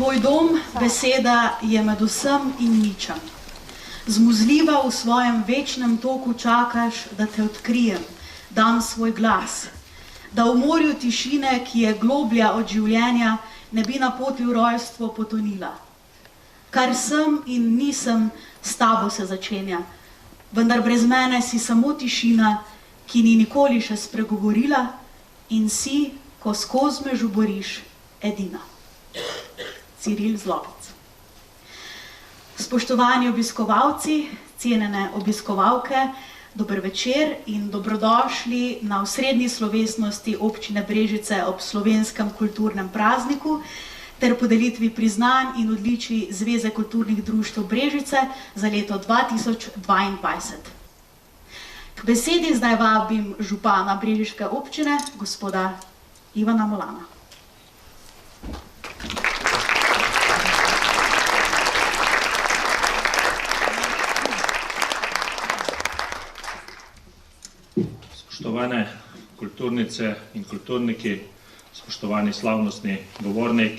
Tvoj dom, beseda je med vsem in ničem. Zmuzljiva v svojem večnem toku čakaš, da te odkrijem, dam svoj glas, da v morju tišine, ki je globlja od življenja, ne bi na poti v rojstvo potonila. Kar sem in nisem, s tabo se začenja, vendar brez mene si samo tišina, ki ni nikoli še spregovorila in si, ko skozi me žuboriš, edina. Ciril Zlobec. Spoštovani obiskovalci, cenjene obiskovalke, dober večer in dobrodošli na osrednji slovesnosti občine Brežice ob slovenskem kulturnem prazniku ter podelitvi priznanj in odličij Zveze kulturnih društev Brežice za leto 2022. K besedi zdaj vabim župana brežiške občine, gospoda Ivana Molana. Spoštovane kulturnice in kulturniki, spoštovani slavnostni govornik,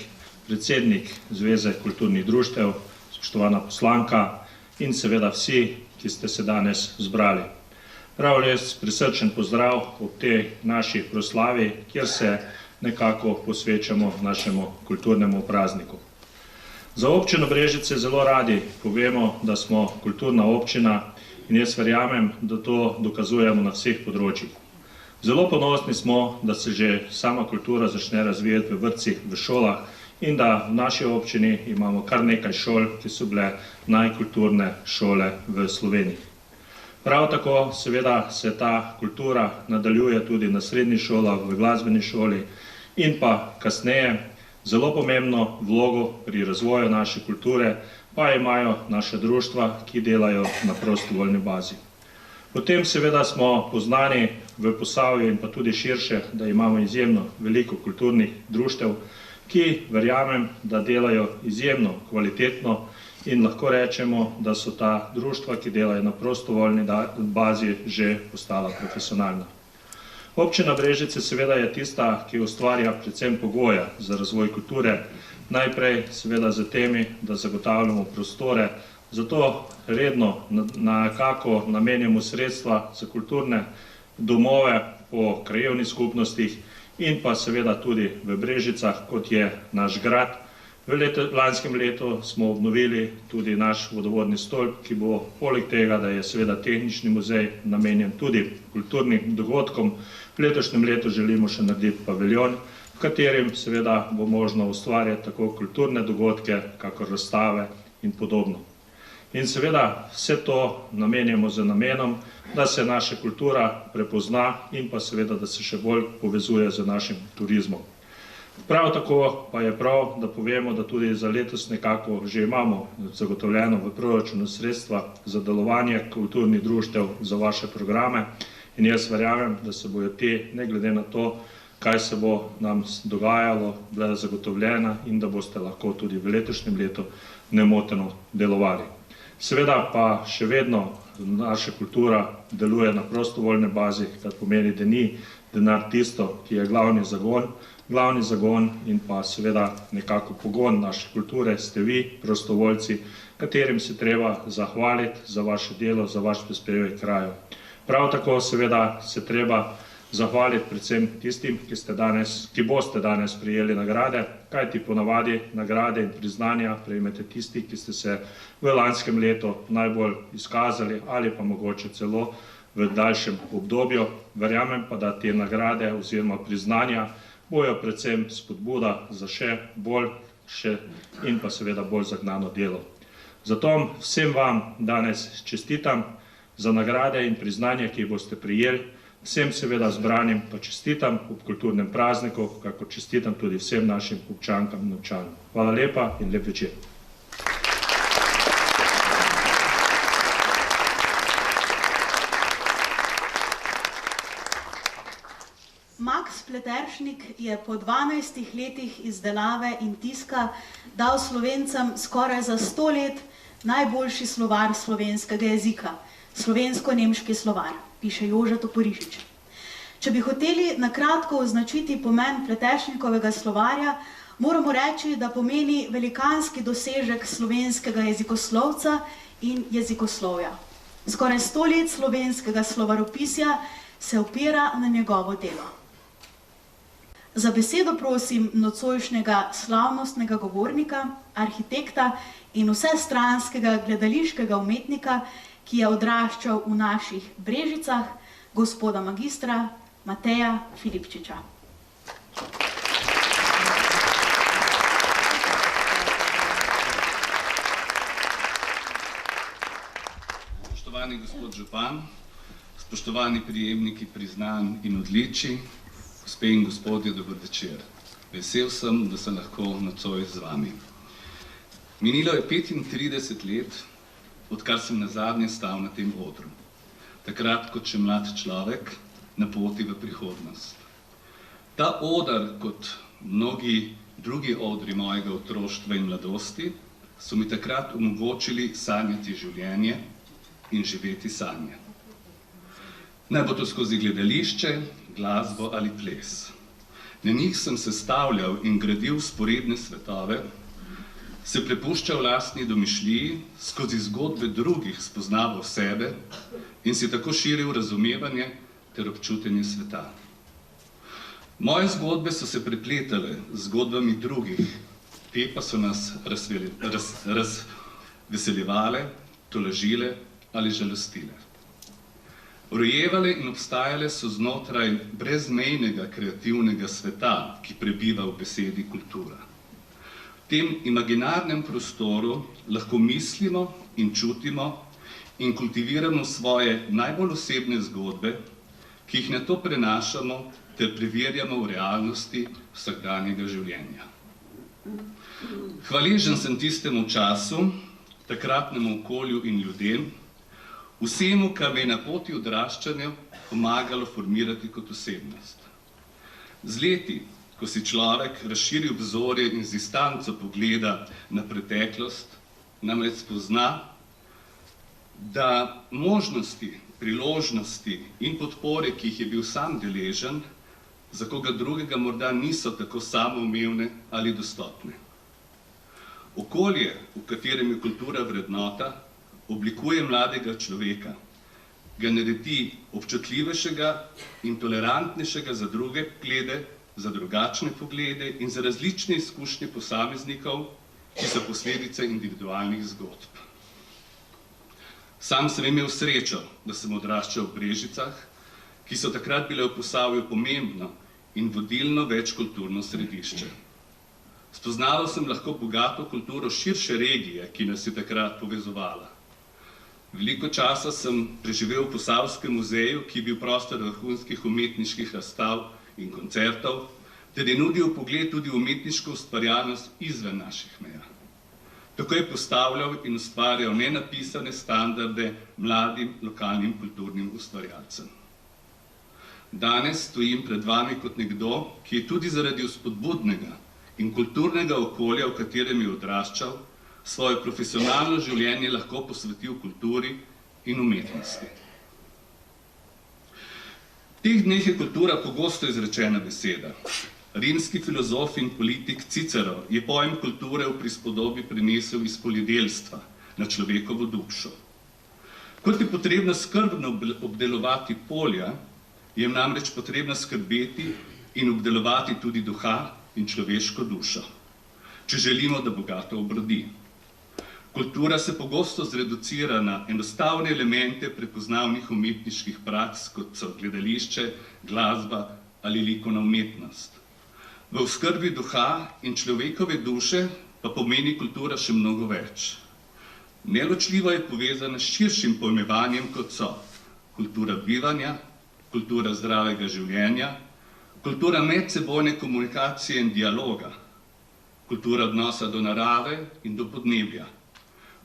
predsednik Zveze kulturnih društev, spoštovana poslanka in seveda vsi, ki ste se danes zbrali. Prav res prisrčen pozdrav ob tej naši proslavi, kjer se nekako posvečamo našemu kulturnemu prazniku. Za občino Brežice zelo radi povemo, da smo kulturna občina in jaz verjamem, da to dokazujemo na vseh področjih. Zelo ponosni smo, da se že sama kultura začne razvijati v vrtcih, v šolah in da v naši občini imamo kar nekaj šol, ki so bile najkulturne šole v Sloveniji. Prav tako seveda se ta kultura nadaljuje tudi na srednjih šolah, v glasbeni šoli in pa kasneje zelo pomembno vlogo pri razvoju naše kulture pa imajo naše društva, ki delajo na prostovoljni bazi. Potem seveda smo poznani v Posavju in pa tudi širše, da imamo izjemno veliko kulturnih društev, ki verjamem, da delajo izjemno kvalitetno in lahko rečemo, da so ta društva, ki delajo na prostovoljni bazi, že postala profesionalna. Občina Brežice seveda je tista, ki ustvarja predvsem pogoje za razvoj kulture, najprej seveda za temi, da zagotavljamo prostore, zato redno nekako namenjamo sredstva za kulturne domove po krajevnih skupnostih in pa seveda tudi v Brežicah, kot je naš grad. V lanskem letu smo obnovili tudi naš vodovodni stolp, ki bo poleg tega, da je seveda tehnični muzej namenjen tudi kulturnim dogodkom, v letošnjem letu želimo še narediti paviljon, v katerem seveda bo možno ustvarjati tako kulturne dogodke, kakor razstave in podobno. In seveda vse to namenjamo z namenom, da se naša kultura prepozna in pa seveda, da se še bolj povezuje z našim turizmom. Prav tako pa je prav, da povemo, da tudi za letos nekako že imamo zagotovljeno v proračunu sredstva za delovanje kulturnih društev za vaše programe in jaz verjamem, da se bojo te, ne glede na to, kaj se bo nam dogajalo, bila zagotovljena in da boste lahko tudi v letošnjem letu nemoteno delovali. Seveda pa še vedno naša kultura deluje na prostovoljne bazi, kar pomeni, da ni denar tisto, ki je glavni zagon in pa seveda nekako pogon naše kulture ste vi, prostovoljci, katerim se treba zahvaliti za vaše delo, za vaš prispevek kraju. Prav tako seveda se treba zahvaliti predvsem tistim, ki boste danes prejeli nagrade, kajti ponavadi nagrade in priznanja prejmete tisti, ki ste se v lanskem letu najbolj izkazali ali pa mogoče celo v daljšem obdobju. Verjamem pa, da te nagrade oziroma priznanja bojo predvsem spodbuda za še boljše in pa seveda bolj zagnano delo. Zato vsem vam danes čestitam za nagrade in priznanja, ki jih boste prejeli. Vsem seveda zbranim pa čestitam ob kulturnem prazniku, kako čestitam tudi vsem našim občankam in občanom. Hvala lepa in lep večer. Max Pleteršnik je po 12 letih izdelave in tiska dal Slovencem skoraj za 100 let najboljši slovar slovenskega jezika, slovensko-nemški slovar, piše Jože Toporišič. Če bi hoteli na kratko označiti pomen Pleteršnikovega slovarja, Moramo reči, da pomeni velikanski dosežek slovenskega jezikoslovca in jezikoslovja. Skoraj 100 let slovenskega slovaropisja se opira na njegovo delo. Za besedo prosim nocojšnjega slavnostnega govornika, arhitekta in vsestranskega gledališkega umetnika, ki je odraščal v naših Brežicah, gospoda magistra Mateja Filipčiča. Spoštovani gospod župan, spoštovani prijemniki priznanj in odličij, gospe in gospodje, dober večer. Vesel sem, da sem lahko nocoj z vami. Minilo je 35 let, odkar sem nazadnje stal na tem odru. Takrat kot še mlad človek na poti v prihodnost. Ta oder, kot mnogi drugi odri mojega otroštva in mladosti, so mi takrat omogočili sanjati življenje in živeti sanje. Naj bo to skozi gledališče, glasbo ali ples. Na njih sem sestavljal in gradil sporedne svetove, se prepuščal lastni domišljiji, skozi zgodbe drugih spoznaval sebe in si tako širil razumevanje ter občutenje sveta. Moje zgodbe so se prepletale z zgodbami drugih, te pa so nas razveseljevale, tolažile ali žalostile. Rojevale in obstajale so znotraj brezmejnega kreativnega sveta, ki prebiva v besedi kultura. V tem imaginarnem prostoru lahko mislimo in čutimo in kultiviramo svoje najbolj osebne zgodbe, ki jih nato prenašamo ter preverjamo v realnosti vsakdanjega življenja. Hvaležen sem tistemu času, takratnemu okolju in ljudem, vsemu, kar me je na poti odraščanja pomagalo formirati kot osebnost. Z leti, ko si človek razširi obzorje in z distanco pogleda na preteklost, namreč spozna, da možnosti, priložnosti in podpore, ki jih je bil sam deležen, za koga drugega morda niso tako samoumevne ali dostopne. Okolje, v katerem je kultura vrednota, oblikuje mladega človeka, ga naredi občutljivejšega in tolerantnejšega za druge poglede, za drugačne poglede in za različne izkušnje posameznikov, ki so posledice individualnih zgodb. Sam sem imel srečo, da sem odraščal v Brežicah, ki so takrat bile v Posavju pomembno in vodilno večkulturno središče. Spoznaval sem lahko bogato kulturo širše regije, ki nas je takrat povezovala. Veliko časa sem preživel v Posavskem muzeju, ki je bil prostor vrhunskih umetniških razstav in koncertov, ter je nudil pogled tudi v umetniško ustvarjalnost izven naših meja. Tako je postavljal in ustvarjal nenapisane standarde mladim lokalnim kulturnim ustvarjalcem. Danes stojim pred vami kot nekdo, ki je tudi zaradi vzpodbudnega in kulturnega okolja, v katerem je odraščal, svoje profesionalno življenje lahko posvetil kulturi in umetnosti. V teh dneh je kultura pogosto izrečena beseda. Rimski filozof in politik Cicero je pojem kulture v prispodobi prenesel iz poljedelstva na človekovo dušo. Kot je potrebno skrbno obdelovati polja, je namreč potrebno skrbeti in obdelovati tudi duha in človeško dušo, če želimo, da bogato obrodi. Kultura se pogosto zreducira na enostavne elemente prepoznavnih umetniških praks, kot so gledališče, glasba ali likovna umetnost. V oskrbi duha in človekove duše pa pomeni kultura še mnogo več. Neločljivo je povezana s širšim pojmovanjem, kot so kultura bivanja, kultura zdravega življenja, kultura medsebojne komunikacije in dialoga, kultura odnosa do narave in do podnebja,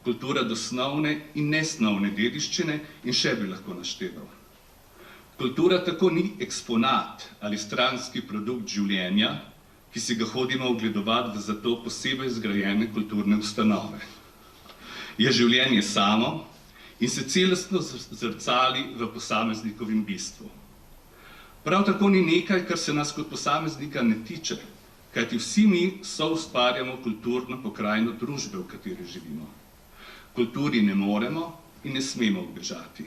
kultura do snovne in nesnovne dediščine in še bi lahko našteval. Kultura tako ni eksponat ali stranski produkt življenja, ki si ga hodimo ogledovati v zato posebej zgrajene kulturne ustanove. Je življenje samo in se celostno zrcali v posameznikovem bistvu. Prav tako ni nekaj, kar se nas kot posameznika ne tiče, kajti vsi mi soustvarjamo kulturno pokrajino družbe, v kateri živimo. Kulturi ne moremo in ne smemo ubežati.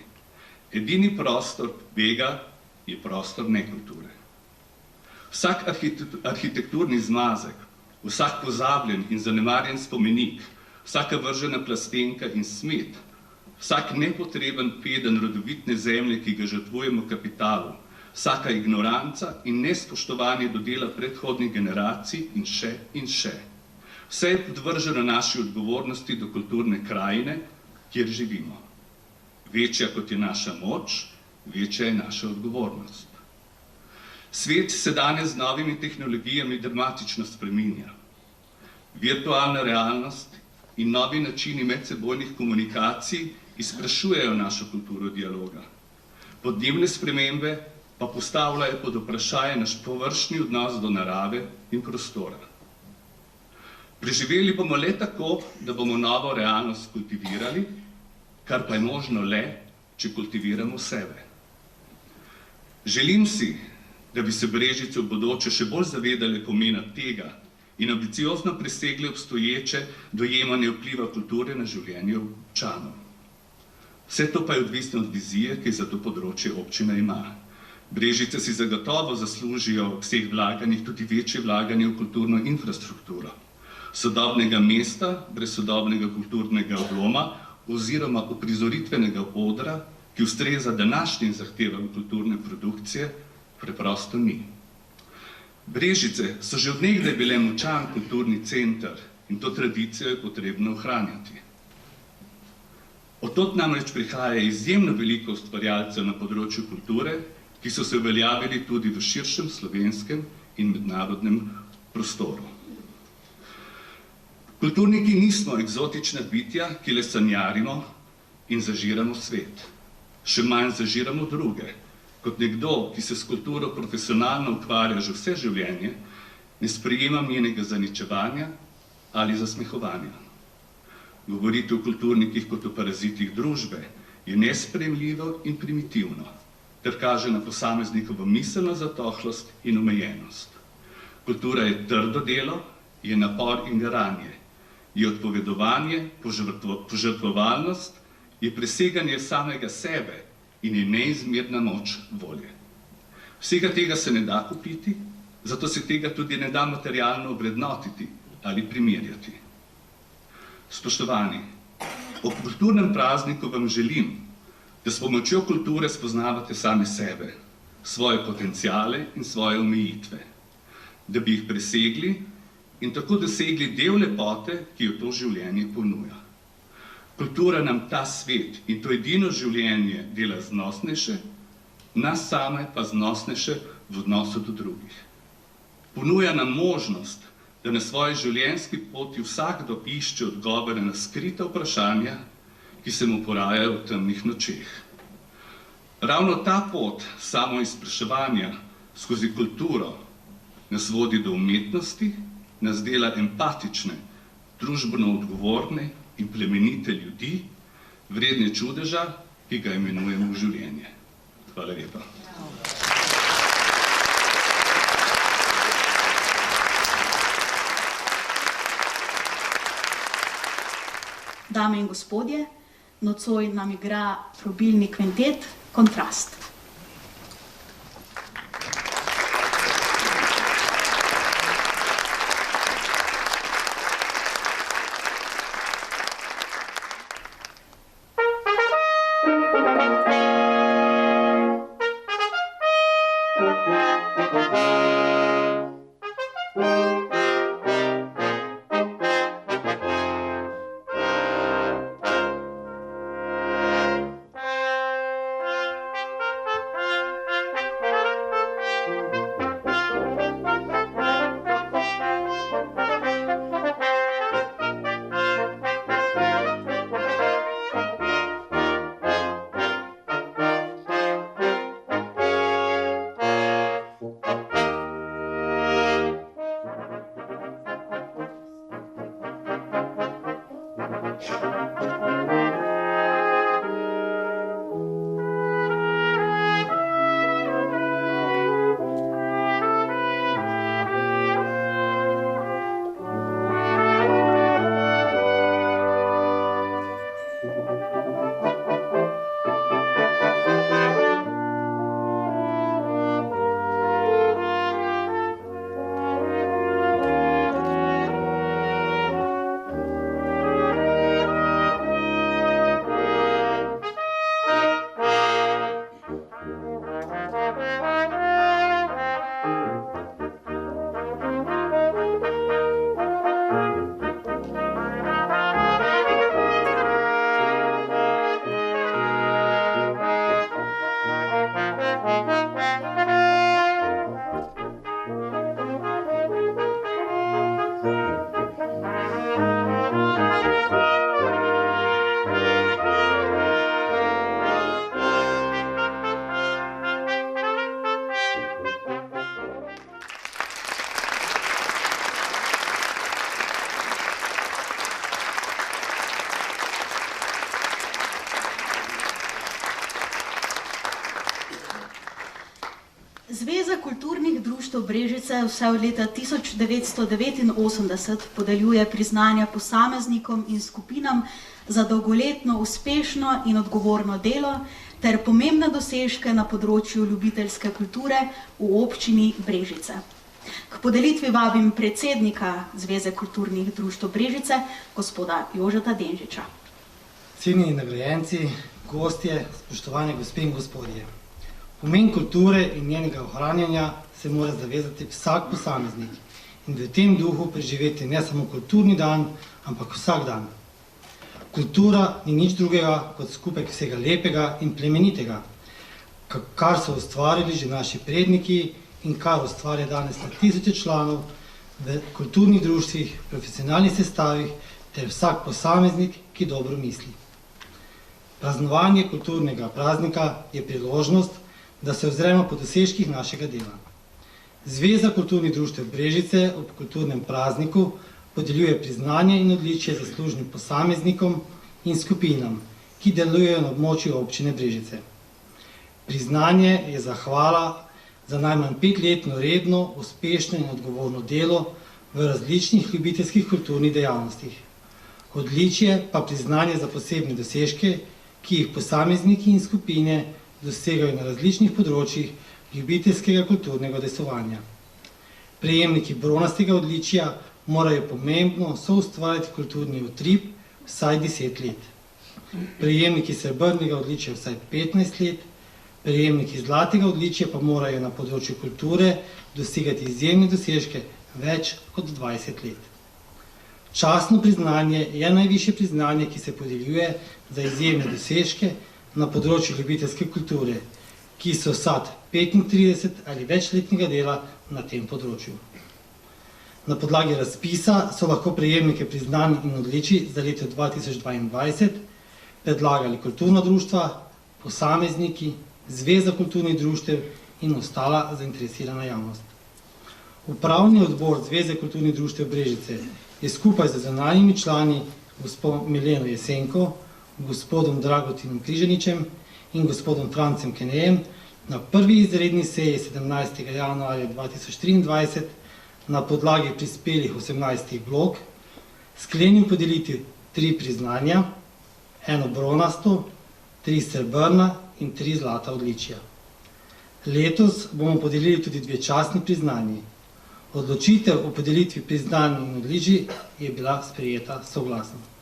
Edini prostor bega je prostor nekulture. Vsak arhitekturni zmazek, vsak pozabljen in zanemarjen spomenik, vsaka vržena plastenka in smet, vsak nepotreben peden rodovitne zemlje, ki ga žrtvujemo kapitalu, vsaka ignoranca in nespoštovanje do dela predhodnih generacij in še in še. Vse je podvrženo naši odgovornosti do kulturne krajine, kjer živimo. Večja kot je naša moč, večja je naša odgovornost. Svet se danes z novimi tehnologijami dramatično spreminja. Virtualna realnost in novi načini medsebojnih komunikacij izprašujejo našo kulturo dialoga. Podnebne spremembe pa postavljajo pod vprašanje naš površni odnos do narave in prostora. Preživeli bomo le tako, da bomo novo realnost kultivirali, kar pa je možno le, če kultiviramo sebe. Želim si, da bi se Brežice v bodoče še bolj zavedale pomena tega in ambiciozno presegli obstoječe dojemanje vpliva kulture na življenje občanov. Vse to pa je odvisno od vizije, ki za to področje občina ima. Brežice si zagotovo zaslužijo v vseh vlaganjih tudi večje vlaganje v kulturno infrastrukturo. Sodobnega mesta brez sodobnega kulturnega obloma oziroma uprizoritvenega odra, ki ustreza današnjim zahtevam kulturne produkcije, preprosto ni. Brežice so že od nekdaj bile močan kulturni center in to tradicijo je potrebno ohranjati. Od tod namreč prihaja izjemno veliko ustvarjalcev na področju kulture, ki so se uveljavili tudi v širšem slovenskem in mednarodnem prostoru. Kulturniki nismo eksotična bitja, ki le sanjarimo in zažiramo svet. Še manj zažiramo druge. Kot nekdo, ki se s kulturo profesionalno ukvarja že vse življenje, ne sprejemam njenega zaničevanja ali zasmehovanja. Govoriti o kulturnikih kot o parazitih družbe je nesprejemljivo in primitivno, ter kaže na posameznikovo miselno zatohlost in omejenost. Kultura je trdo delo, je napor in garanje, je odpovedovanje, požrtvovalnost, je preseganje samega sebe in je neizmerna moč volje. Vsega tega se ne da kupiti, zato se tega tudi ne da materialno ovrednotiti ali primerjati. Spoštovani, ob kulturnem prazniku vam želim, da s pomočjo kulture spoznavate sami sebe, svoje potenciale in svoje omejitve, da bi jih presegli in tako dosegli del lepote, ki jo to življenje ponuja. Kultura nam ta svet in to edino življenje dela znosnejše, nas same pa znosnejše v odnosu do drugih. Ponuja nam možnost, da na svoji življenjski poti vsakdo išče odgovore na skrita vprašanja, ki se mu porajajo v temnih nočeh. Ravno ta pot samoizpraševanja skozi kulturo nas vodi do umetnosti, nas dela empatične, družbeno odgovorne in plemenite ljudi, vredne čudeža, ki ga imenujemo življenje. Hvala lepa. Dame in gospodje, nocoj nam igra trobilni kvintet Kontrast. Zveza kulturnih društev Brežice vse od leta 1989 podeljuje priznanja posameznikom in skupinam za dolgoletno uspešno in odgovorno delo ter pomembne dosežke na področju ljubiteljske kulture v občini Brežice. K podelitvi vabim predsednika Zveze kulturnih društev Brežice, gospoda Jožeta Denžiča. Cenjeni nagrajenci, gostje, spoštovane gospe in gospodje. Pomen kulture in njenega ohranjanja se mora zavezati vsak posameznik in v tem duhu preživeti ne samo kulturni dan, ampak vsak dan. Kultura ni nič drugega kot skupek vsega lepega in plemenitega, kar so ustvarili že naši predniki in kar ustvarja danes na tisoče članov v kulturnih društvih, profesionalnih sestavih ter vsak posameznik, ki dobro misli. Praznovanje kulturnega praznika je priložnost, da se ozremo po dosežkih našega dela. Zveza kulturnih društev Brežice ob kulturnem prazniku podeljuje priznanje in odličje zaslužnim posameznikom in skupinam, ki delujejo na območju občine Brežice. Priznanje je zahvala za najmanj 5-letno redno, uspešno in odgovorno delo v različnih ljubiteljskih kulturnih dejavnostih. Odličje pa priznanje za posebne dosežke, ki jih posamezniki in skupine dosegajo na različnih področjih ljubiteljskega kulturnega udejstvovanja. Prejemniki bronastega odličja morajo pomembno soustvarjati kulturni utrip vsaj 10 let. Prejemniki srebrnega odličja vsaj 15 let, prejemniki zlatega odličja pa morajo na področju kulture dosegati izjemne dosežke več kot 20 let. Častno priznanje je najvišje priznanje, ki se podeljuje za izjemne dosežke na področju ljubiteljske kulture, ki so sad 35 ali večletnega dela na tem področju. Na podlagi razpisa so lahko prejemnike priznanj in odličij za leto 2022 predlagali kulturna društva, posamezniki, Zveza kulturnih društev in ostala zainteresirana javnost. Upravni odbor Zveze kulturnih društev Brežice je skupaj z zunanjimi člani gospod Mileno Jesenko, gospodom Dragotinom Križaničem in gospodom Francem Kenejem na prvi izredni seji 17. januarja 2023 na podlagi prispelih 18 vlog sklenil podeliti 3 priznanja, 1 bronasto, 3 srebrna in 3 zlata odličja. Letos bomo podelili tudi 2 častni priznanji. Odločitev o podelitvi priznanj in odličij je bila sprejeta soglasno.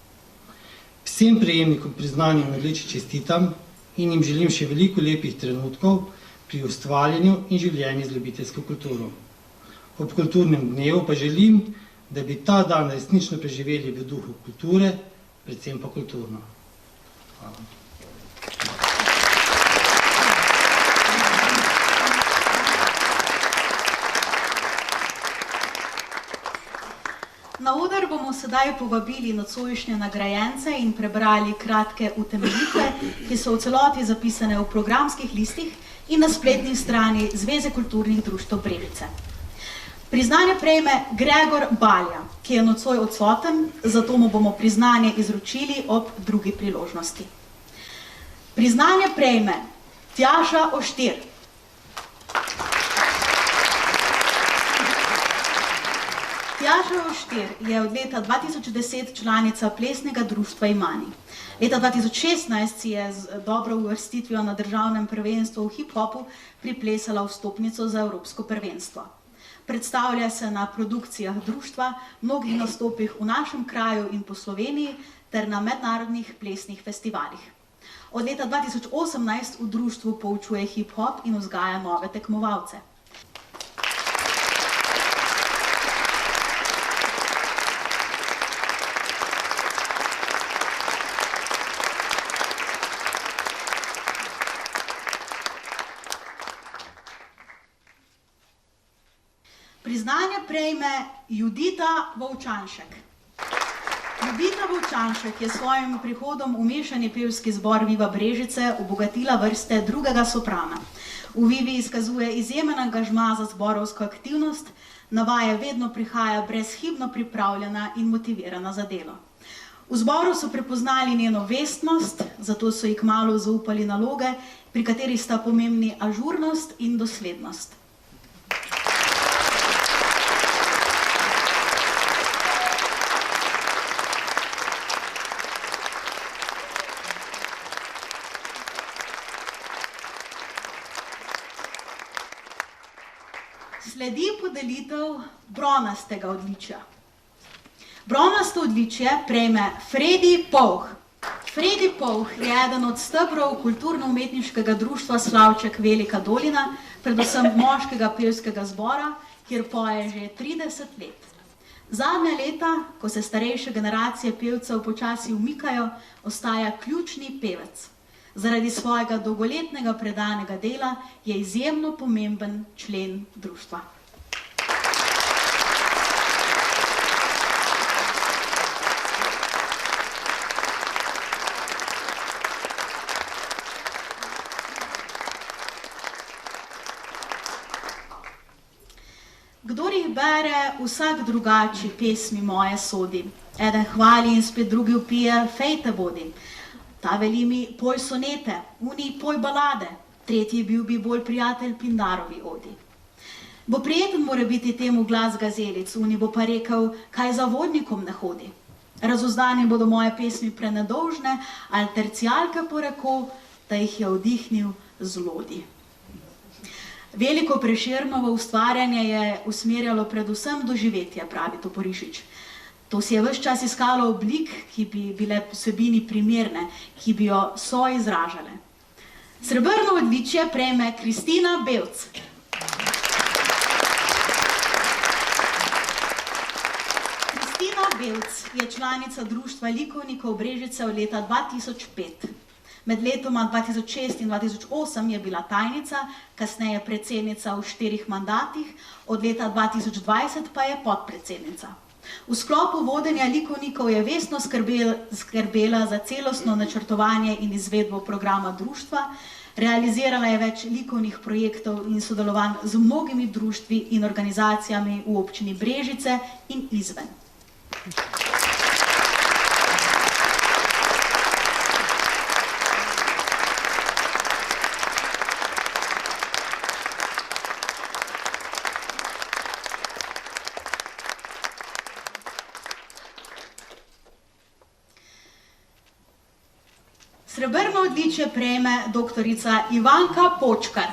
Vsem prejemnikom priznanj in odličij čestitam in jim želim še veliko lepih trenutkov pri ustvarjanju in življenju z ljubiteljsko kulturo. Ob kulturnem dnevu pa želim, da bi ta dan resnično preživeli v duhu kulture, predvsem pa kulturno. Hvala. Na oder bomo sedaj povabili nocojšnje nagrajence in prebrali kratke utemeljitve, ki so v celoti zapisane v programskih listih in na spletni strani Zveze kulturnih društev Brežice. Priznanje prejme Gregor Balja, ki je nocoj odsoten, zato mu bomo priznanje izročili ob drugi priložnosti. Priznanje prejme Tjaša Oštir. Tjaša Oštir je od leta 2010 članica plesnega društva Imani. Leta 2016 si je z dobro uvrstitvijo na državnem prvenstvu v hip-hopu priplesala vstopnico za evropsko prvenstvo. Predstavlja se na produkcijah društva, mnogih nastopih v našem kraju in po Sloveniji ter na mednarodnih plesnih festivalih. Od leta 2018 v društvu poučuje hip-hop in vzgaja nove tekmovalce. Priznanje prejme Judita Volčanšek. Judita Volčanšek je s svojim prihodom v mešani pevski zbor Viva Brežice obogatila vrste drugega soprana. V Vivi izkazuje izjemen angažma za zborovsko aktivnost, na vaje vedno prihaja brezhibno pripravljena in motivirana za delo. V zboru so prepoznali njeno vestnost, zato so ji kmalu zaupali naloge, pri katerih sta pomembni ažurnost in doslednost. Sledi podelitev bronastega odličja. Bronasto odličje prejme Fredi Pouh. Fredi Pouh je eden od stebrov kulturno-umetniškega društva Slavček Velika Dolina, predvsem moškega pevskega zbora, kjer poje že 30 let. Zadnja leta, ko se starejše generacije pevcev počasi umikajo, ostaja ključni pevec. Zaradi svojega dolgoletnega predanega dela je izjemno pomemben člen društva. Kdor jih bere, vsak drugači pesmi moje sodi. Eden hvali in spet drugi vpije, fejte bodi. Ta veli mi, poj sonete, uni poj balade, tretji bil bi bolj prijatelj Pindarovi odi. Bo prijeten mora biti temu glas gazelic, uni bo pa rekel, kaj za vodnikom ne hodi. Razuzdani bodo moje pesmi prenedolžne, ali tercijalke poreko, da jih je vdihnil zlodi. Veliko Prešernovo ustvarjanje je usmerjalo predvsem doživetje, pravi Toporišič. To si je ves čas iskalo oblik, ki bi bile vsebini primerne, ki bi jo soizražale. Srebrno odličje prejme Kristina Bevc. Kristina Bevc je članica Društva likovnikov Brežice od leta 2005. Med letoma 2006 in 2008 je bila tajnica, kasneje predsednica v 4 mandatih, od leta 2020 pa je podpredsednica. V sklopu vodenja likovnikov je vestno skrbela za celostno načrtovanje in izvedbo programa društva, realizirala je več likovnih projektov in sodelovanj z mnogimi društvi in organizacijami v občini Brežice in izven. Srebrno odličje prejme doktorica Ivanka Počkar.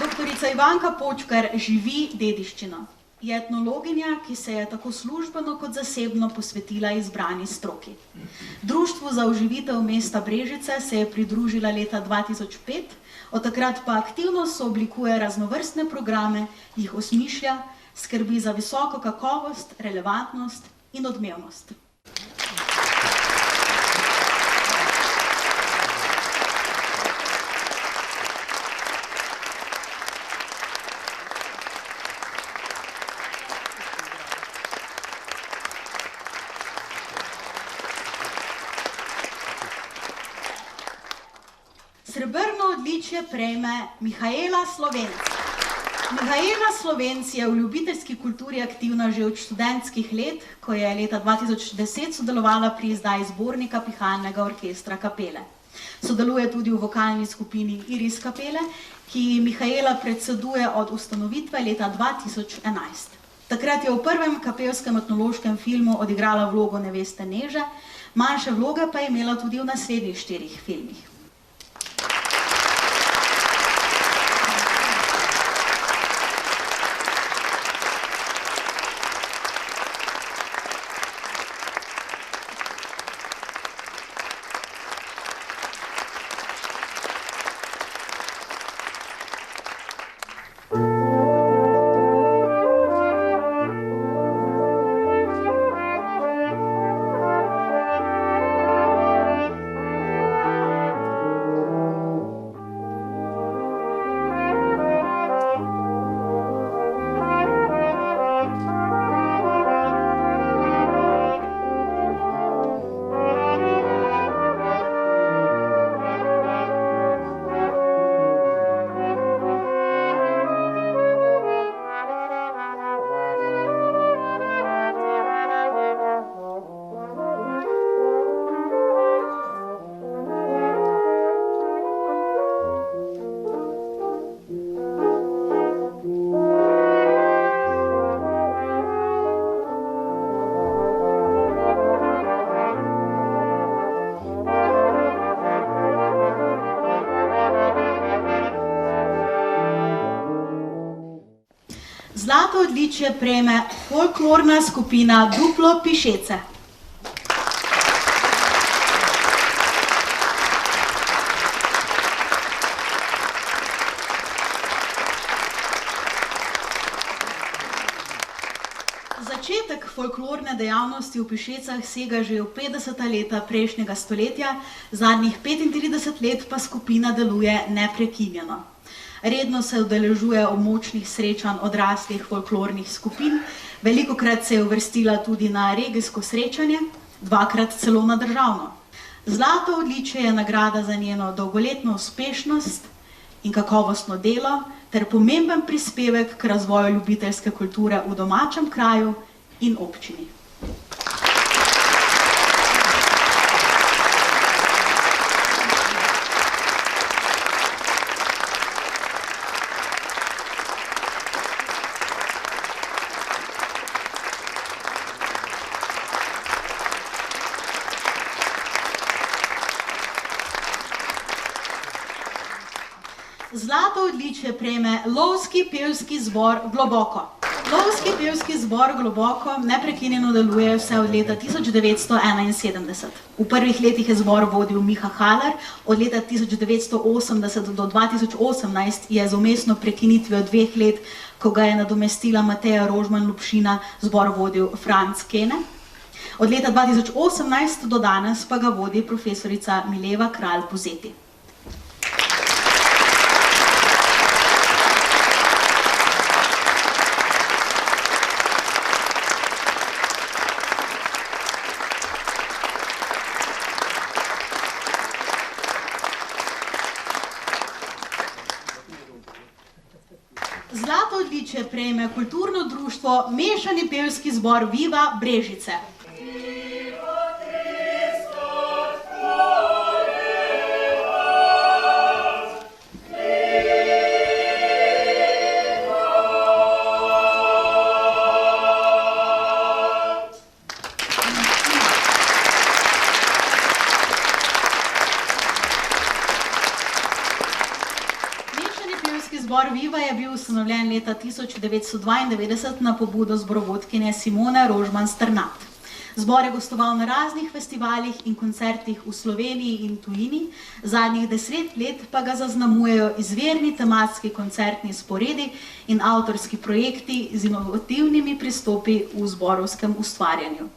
Doktorica Ivanka Počkar živi dediščino. Je etnologinja, ki se je tako službeno kot zasebno posvetila izbrani stroki. Društvu za oživitev mesta Brežice se je pridružila leta 2005, od takrat pa aktivno sooblikuje raznovrstne programe, jih osmišlja, skrbi za visoko kakovost, relevantnost in odmevnost. Srebrno odličje prejme Mihaela Slovenc. Mihaela Slovenc je v ljubiteljski kulturi aktivna že od študentskih let, ko je leta 2010 sodelovala pri izdaji zbornika Pihalnega orkestra Kapele. Sodeluje tudi v vokalni skupini Iris Kapele, ki Mihaela predseduje od ustanovitve leta 2011. Takrat je v prvem kapelskem etnološkem filmu odigrala vlogo neveste Neže, manjše vloge pa je imela tudi v naslednjih 4 filmih. Zlato odličje prejme folklorna skupina Duplo Pišece. Začetek folklorne dejavnosti v Pišecah sega že v 50. leta prejšnjega stoletja, zadnjih 35 let pa skupina deluje neprekinjeno. Redno se udeležuje območnih srečanj odraslih folklornih skupin, velikokrat se je uvrstila tudi na regijsko srečanje, dvakrat celo na državno. Zlato odličje je nagrada za njeno dolgoletno uspešnost in kakovostno delo ter pomemben prispevek k razvoju ljubiteljske kulture v domačem kraju in občini. Zlato odličje prejme Lovski pevski zbor Globoko. Lovski pevski zbor Globoko neprekinjeno deluje vse od leta 1971. V prvih letih je zbor vodil Miha Haler, od leta 1980 do 2018 je z vmesno prekinitvijo 2 let, ko ga je nadomestila Mateja Rožman-Lupšina, zbor vodil Franc Kene. Od leta 2018 do danes pa ga vodi profesorica Mileva Kralj Buzeti. Zlato odličje prejme kulturno društvo Mešani pevski zbor Viva Brežice. Zbor Viva je bil ustanovljen leta 1992 na pobudo zborovodkinje Simone Rožman-Strnad. Zbor je gostoval na raznih festivalih in koncertih v Sloveniji in tujini, zadnjih 10 let pa ga zaznamujejo izvirni tematski koncertni sporedi in avtorski projekti z inovativnimi pristopi v zborovskem ustvarjanju.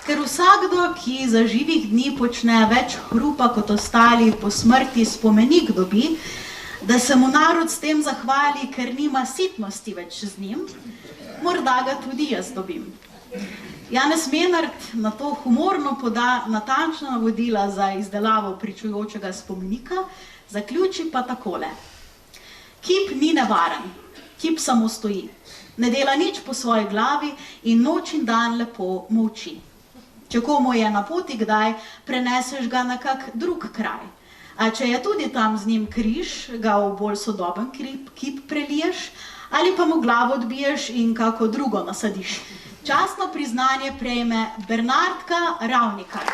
Ker vsakdo, ki za živih dni počne več hrupa kot ostali, po smrti spomenik dobi, da se mu narod s tem zahvali, ker nima sitnosti več z njim, morda ga tudi jaz dobim. Janez Menard na to humorno poda natančna navodila za izdelavo pričujočega spomenika, zaključi pa takole. Kip ni nevaren, kip samo stoji, ne dela nič po svoji glavi in noč in dan lepo molči. Če komu je na poti kdaj, preneseš ga na kak drug kraj. A če je tudi tam z njim križ, ga v bolj sodoben kip preliješ, ali pa mu glavo odbiješ in kako drugo nasadiš. Častno priznanje prejme Bernardka Ravnikar.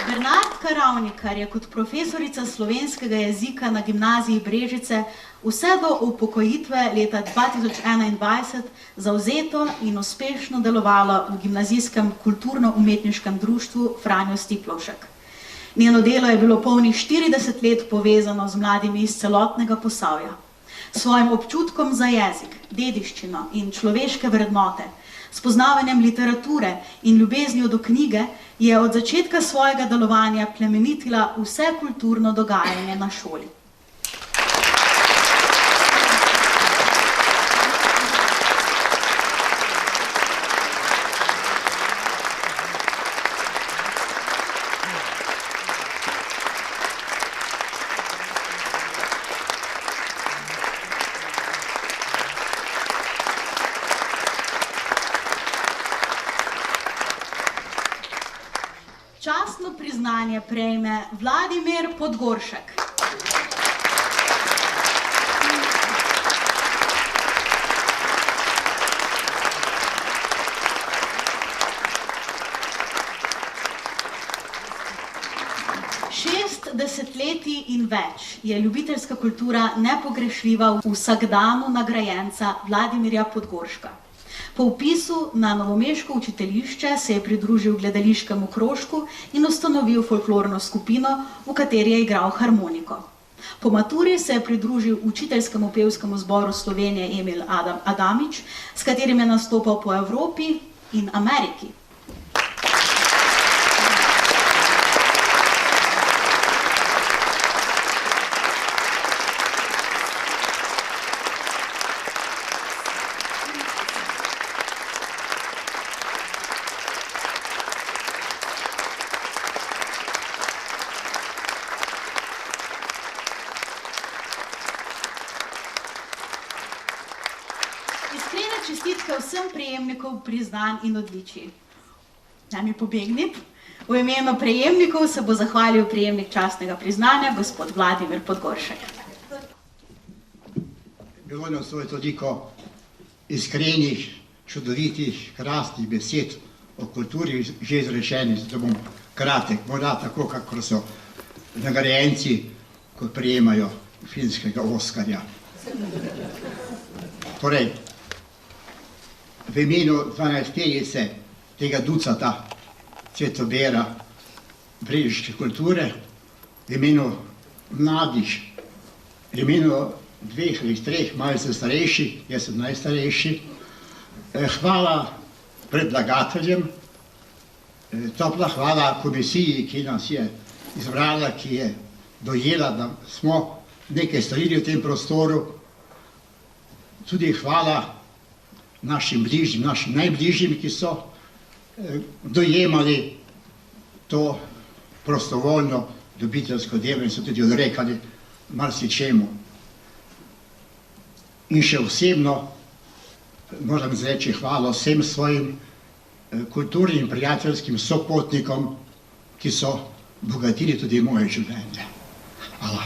Bernardka Ravnikar je kot profesorica slovenskega jezika na gimnaziji Brežice vse do upokojitve leta 2021 zavzeto in uspešno delovala v gimnazijskem kulturno-umetniškem društvu Franjo Stiplovšek. Njeno delo je bilo polnih 40 let povezano z mladimi iz celotnega Posavja. Svojim občutkom za jezik, dediščino in človeške vrednote, spoznavanjem literature in ljubeznijo do knjige je od začetka svojega delovanja plemenitila vse kulturno dogajanje na šoli. Častno priznanje prejme Vladimir Podgoršek. desetletij in več je ljubiteljska kultura nepogrešljiva v vsakdanu nagrajenca Vladimirja Podgorška. Po vpisu na novomeško učiteljišče se je pridružil gledališkemu krožku in ustanovil folklorno skupino, v kateri je igral harmoniko. Po maturi se je pridružil učiteljskemu pevskemu zboru Slovenije Emil Adamič, s katerim je nastopal po Evropi in Ameriki. Iskrene čestitke vsem prejemnikov priznanj in odličij. Naj mi pobegnit. V imenu prejemnikov se bo zahvalil prejemnik častnega priznanja, gospod Vladimir Podgoršek. Bilo nam je toliko iskrenih, čudovitih, krasnih besed o kulturi že izrečenih, zato bom kratek, morda tako, kakor so nagrajenci, ko prejemajo filmskega Oskarja. Torej, v imenu 12-terice tega ducata cvetobera brežiške kulture, v imenu mladih, v imenu 2 ali 3 malce starejših, jaz sem najstarejši, hvala predlagateljem, topla hvala komisiji, ki nas je izbrala, ki je dojela, da smo nekaj storili v tem prostoru, tudi hvala našim bližnjim, našim najbližjim, ki so dojemali to prostovoljno ljubiteljsko delo in so tudi odrekali marsičemu. In še osebno moram izreči hvala vsem svojim kulturnim in prijateljskim sopotnikom, ki so bogatili tudi moje življenje. Hvala.